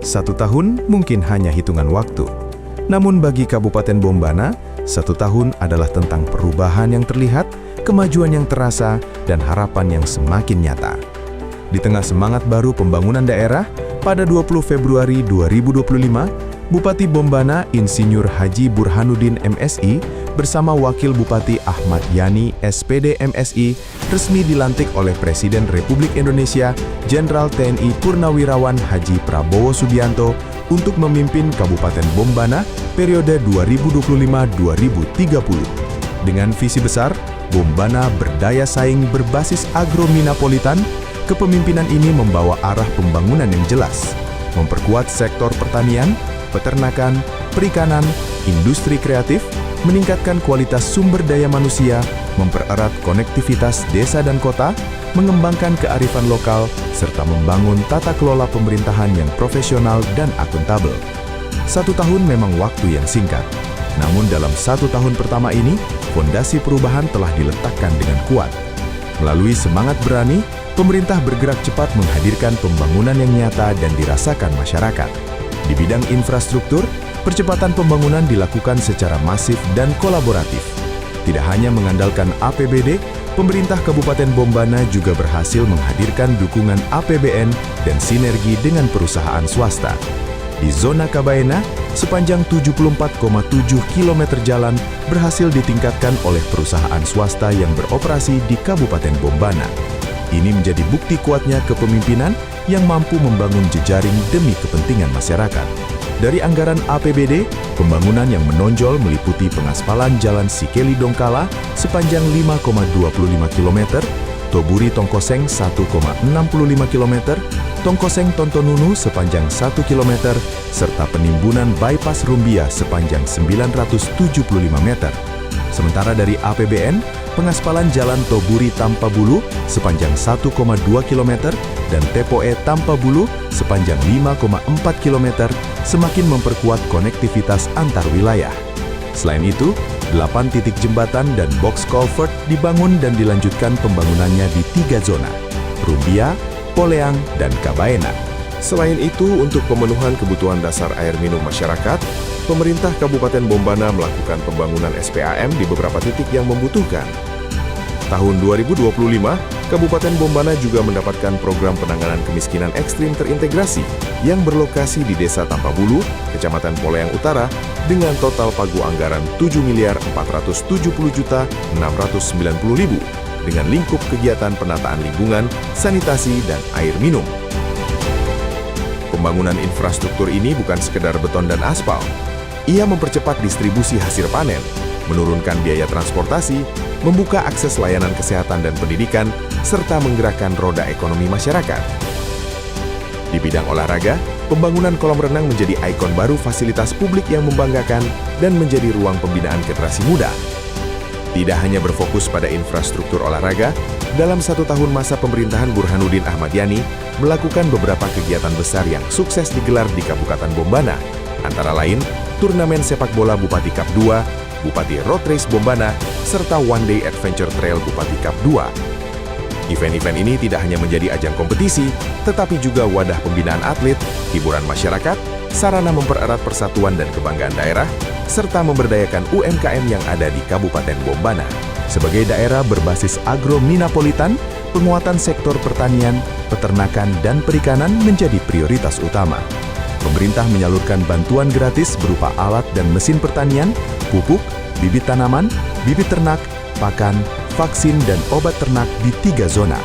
1 tahun mungkin hanya hitungan waktu. Namun bagi Kabupaten Bombana, 1 tahun adalah tentang perubahan yang terlihat, kemajuan yang terasa, dan harapan yang semakin nyata. Di tengah semangat baru pembangunan daerah, pada 20 Februari 2025, Bupati Bombana Insinyur Haji Burhanuddin MSI bersama Wakil Bupati Ahmad Yani SPD MSI resmi dilantik oleh Presiden Republik Indonesia Jenderal TNI Purnawirawan Haji Prabowo Subianto untuk memimpin Kabupaten Bombana periode 2025-2030. Dengan visi besar, Bombana berdaya saing berbasis agro-minapolitan, kepemimpinan ini membawa arah pembangunan yang jelas, memperkuat sektor pertanian, peternakan, perikanan, industri kreatif, meningkatkan kualitas sumber daya manusia, mempererat konektivitas desa dan kota, mengembangkan kearifan lokal, serta membangun tata kelola pemerintahan yang profesional dan akuntabel. 1 tahun memang waktu yang singkat, namun dalam 1 tahun pertama ini, fondasi perubahan telah diletakkan dengan kuat. Melalui semangat berani, pemerintah bergerak cepat menghadirkan pembangunan yang nyata dan dirasakan masyarakat. Di bidang infrastruktur, percepatan pembangunan dilakukan secara masif dan kolaboratif. Tidak hanya mengandalkan APBD, pemerintah Kabupaten Bombana juga berhasil menghadirkan dukungan APBN dan sinergi dengan perusahaan swasta. Di zona Kabaena, sepanjang 74,7 km jalan berhasil ditingkatkan oleh perusahaan swasta yang beroperasi di Kabupaten Bombana. Ini menjadi bukti kuatnya kepemimpinan yang mampu membangun jejaring demi kepentingan masyarakat. Dari anggaran APBD, pembangunan yang menonjol meliputi pengaspalan Jalan Sikeli Dongkala sepanjang 5,25 km, Toburi Tongkoseng 1,65 km, Tongkoseng Tontonunu sepanjang 1 km, serta penimbunan bypass Rumbia sepanjang 975 meter. Sementara dari APBN, pengaspalan Jalan Toburi Tampabulu sepanjang 1,2 km dan Tepoe Tampabulu sepanjang 5,4 km semakin memperkuat konektivitas antar wilayah. Selain itu, 8 titik jembatan dan box culvert dibangun dan dilanjutkan pembangunannya di 3 zona, Rumbia, Poleang, dan Kabaena. Selain itu, untuk pemenuhan kebutuhan dasar air minum masyarakat, pemerintah Kabupaten Bombana melakukan pembangunan SPAM di beberapa titik yang membutuhkan. Tahun 2025, Kabupaten Bombana juga mendapatkan program penanganan kemiskinan ekstrim terintegrasi yang berlokasi di Desa Tampabulu, Kecamatan Poleang Utara, dengan total pagu anggaran Rp7.470.690.000 dengan lingkup kegiatan penataan lingkungan, sanitasi, dan air minum. Pembangunan infrastruktur ini bukan sekedar beton dan aspal. Ia mempercepat distribusi hasil panen, menurunkan biaya transportasi, membuka akses layanan kesehatan dan pendidikan, serta menggerakkan roda ekonomi masyarakat. Di bidang olahraga, pembangunan kolam renang menjadi ikon baru fasilitas publik yang membanggakan dan menjadi ruang pembinaan generasi muda. Tidak hanya berfokus pada infrastruktur olahraga, dalam 1 tahun masa pemerintahan Burhanuddin Ahmad Yani melakukan beberapa kegiatan besar yang sukses digelar di Kabupaten Bombana, antara lain turnamen sepak bola Bupati Cup 2, Bupati Road Race Bombana, serta One Day Adventure Trail Bupati Cup 2. Event-event ini tidak hanya menjadi ajang kompetisi, tetapi juga wadah pembinaan atlet, hiburan masyarakat, sarana mempererat persatuan dan kebanggaan daerah, serta memberdayakan UMKM yang ada di Kabupaten Bombana. Sebagai daerah berbasis agro-minapolitan, penguatan sektor pertanian, peternakan, dan perikanan menjadi prioritas utama. Pemerintah menyalurkan bantuan gratis berupa alat dan mesin pertanian, pupuk, bibit tanaman, bibit ternak, pakan, vaksin, dan obat ternak di 3 zona.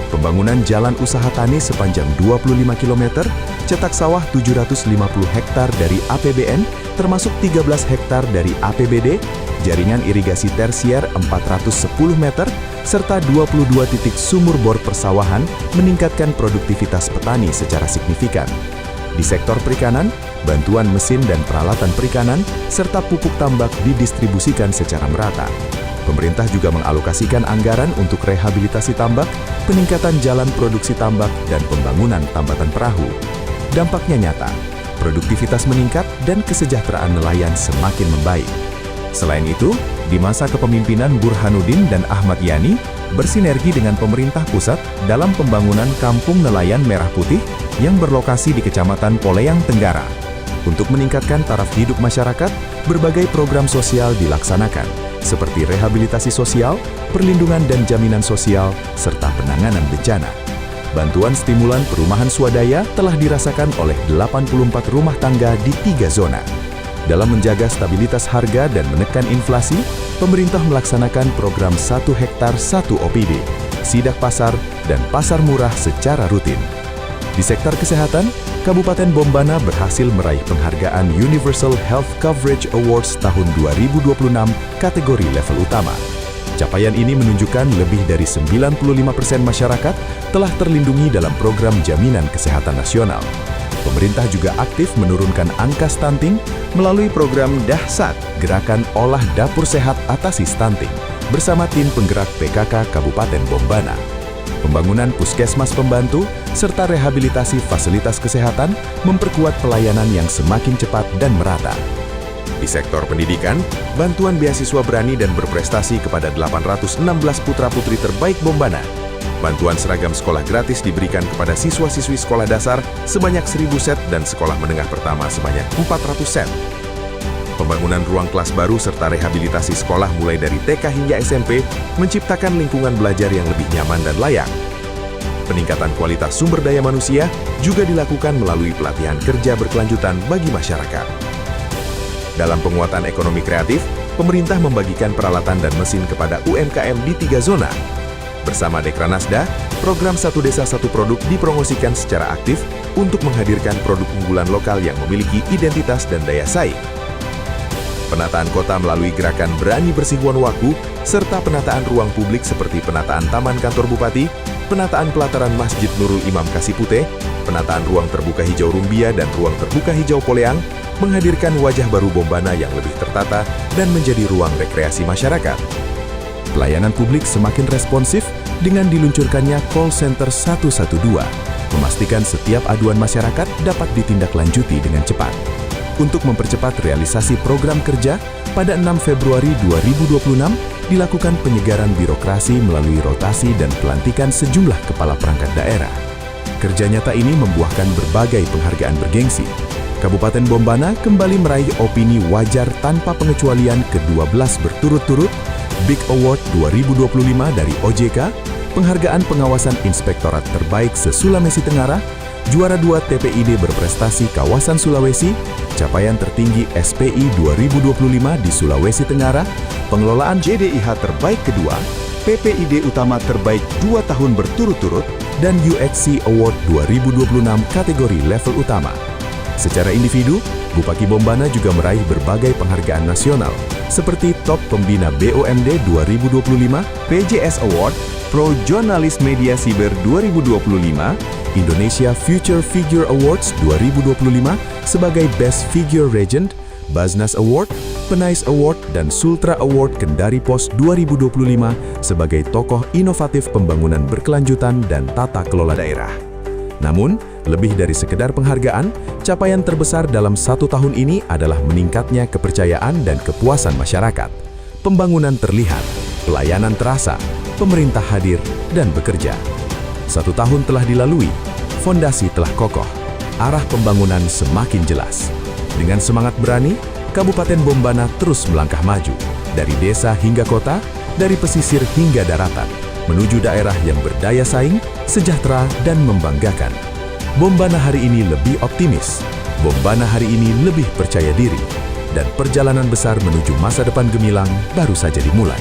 Pembangunan jalan usaha tani sepanjang 25 km, cetak sawah 750 hektar dari APBN, termasuk 13 hektar dari APBD, jaringan irigasi tersier 410 meter, serta 22 titik sumur bor persawahan meningkatkan produktivitas petani secara signifikan. Di sektor perikanan, bantuan mesin dan peralatan perikanan, serta pupuk tambak didistribusikan secara merata. Pemerintah juga mengalokasikan anggaran untuk rehabilitasi tambak, peningkatan jalan produksi tambak, dan pembangunan tambatan perahu. Dampaknya nyata, produktivitas meningkat dan kesejahteraan nelayan semakin membaik. Selain itu, di masa kepemimpinan Burhanuddin dan Ahmad Yani, bersinergi dengan pemerintah pusat dalam pembangunan Kampung Nelayan Merah Putih yang berlokasi di Kecamatan Poleyang Tenggara. Untuk meningkatkan taraf hidup masyarakat, berbagai program sosial dilaksanakan, seperti rehabilitasi sosial, perlindungan dan jaminan sosial, serta penanganan bencana. Bantuan stimulan perumahan swadaya telah dirasakan oleh 84 rumah tangga di 3 zona. Dalam menjaga stabilitas harga dan menekan inflasi, pemerintah melaksanakan program 1 hektar 1 OPD, sidak pasar, dan pasar murah secara rutin. Di sektor kesehatan, Kabupaten Bombana berhasil meraih penghargaan Universal Health Coverage Awards tahun 2026 kategori level utama. Capaian ini menunjukkan lebih dari 95% masyarakat telah terlindungi dalam program jaminan kesehatan nasional. Pemerintah juga aktif menurunkan angka stunting melalui program Dahsyat Gerakan Olah Dapur Sehat Atasi Stunting bersama tim penggerak PKK Kabupaten Bombana. Pembangunan puskesmas pembantu serta rehabilitasi fasilitas kesehatan memperkuat pelayanan yang semakin cepat dan merata. Di sektor pendidikan, bantuan beasiswa berani dan berprestasi kepada 816 putra-putri terbaik Bombana. Bantuan seragam sekolah gratis diberikan kepada siswa-siswi sekolah dasar sebanyak 1.000 set dan sekolah menengah pertama sebanyak 400 set. Pembangunan ruang kelas baru serta rehabilitasi sekolah mulai dari TK hingga SMP menciptakan lingkungan belajar yang lebih nyaman dan layak. Peningkatan kualitas sumber daya manusia juga dilakukan melalui pelatihan kerja berkelanjutan bagi masyarakat. Dalam penguatan ekonomi kreatif, pemerintah membagikan peralatan dan mesin kepada UMKM di 3 zona. Bersama Dekranasda, program Satu Desa Satu Produk dipromosikan secara aktif untuk menghadirkan produk unggulan lokal yang memiliki identitas dan daya saing. Penataan kota melalui gerakan Berani Bersih Wonwaku, serta penataan ruang publik seperti penataan Taman Kantor Bupati, penataan pelataran Masjid Nurul Imam Kasipute, penataan ruang terbuka hijau Rumbia dan ruang terbuka hijau Poleyang, menghadirkan wajah baru Bombana yang lebih tertata dan menjadi ruang rekreasi masyarakat. Pelayanan publik semakin responsif dengan diluncurkannya call center 112, memastikan setiap aduan masyarakat dapat ditindaklanjuti dengan cepat. Untuk mempercepat realisasi program kerja, pada 6 Februari 2026 dilakukan penyegaran birokrasi melalui rotasi dan pelantikan sejumlah kepala perangkat daerah. Kerja nyata ini membuahkan berbagai penghargaan bergengsi. Kabupaten Bombana kembali meraih opini wajar tanpa pengecualian ke-12 berturut-turut, Big Award 2025 dari OJK, penghargaan pengawasan Inspektorat Terbaik se-Sulawesi Tenggara, juara 2 TPID berprestasi kawasan Sulawesi, capaian tertinggi SPI 2025 di Sulawesi Tenggara, pengelolaan JDIH terbaik kedua, PPID utama terbaik 2 tahun berturut-turut, dan UXC Award 2026 kategori level utama. Secara individu, Bupati Bombana juga meraih berbagai penghargaan nasional, seperti Top Pembina BUMD 2025, PJS Award, Pro Jurnalis Media Siber 2025, Indonesia Future Figure Awards 2025 sebagai Best Figure Regent, Baznas Award, Penais Award, dan Sultra Award Kendari Pos 2025 sebagai tokoh inovatif pembangunan berkelanjutan dan tata kelola daerah. Namun, lebih dari sekedar penghargaan, capaian terbesar dalam 1 tahun ini adalah meningkatnya kepercayaan dan kepuasan masyarakat. Pembangunan terlihat, pelayanan terasa, pemerintah hadir dan bekerja. 1 tahun telah dilalui, fondasi telah kokoh, arah pembangunan semakin jelas. Dengan semangat berani, Kabupaten Bombana terus melangkah maju, dari desa hingga kota, dari pesisir hingga daratan, menuju daerah yang berdaya saing, sejahtera, dan membanggakan. Bombana hari ini lebih optimis, Bombana hari ini lebih percaya diri, dan perjalanan besar menuju masa depan gemilang baru saja dimulai.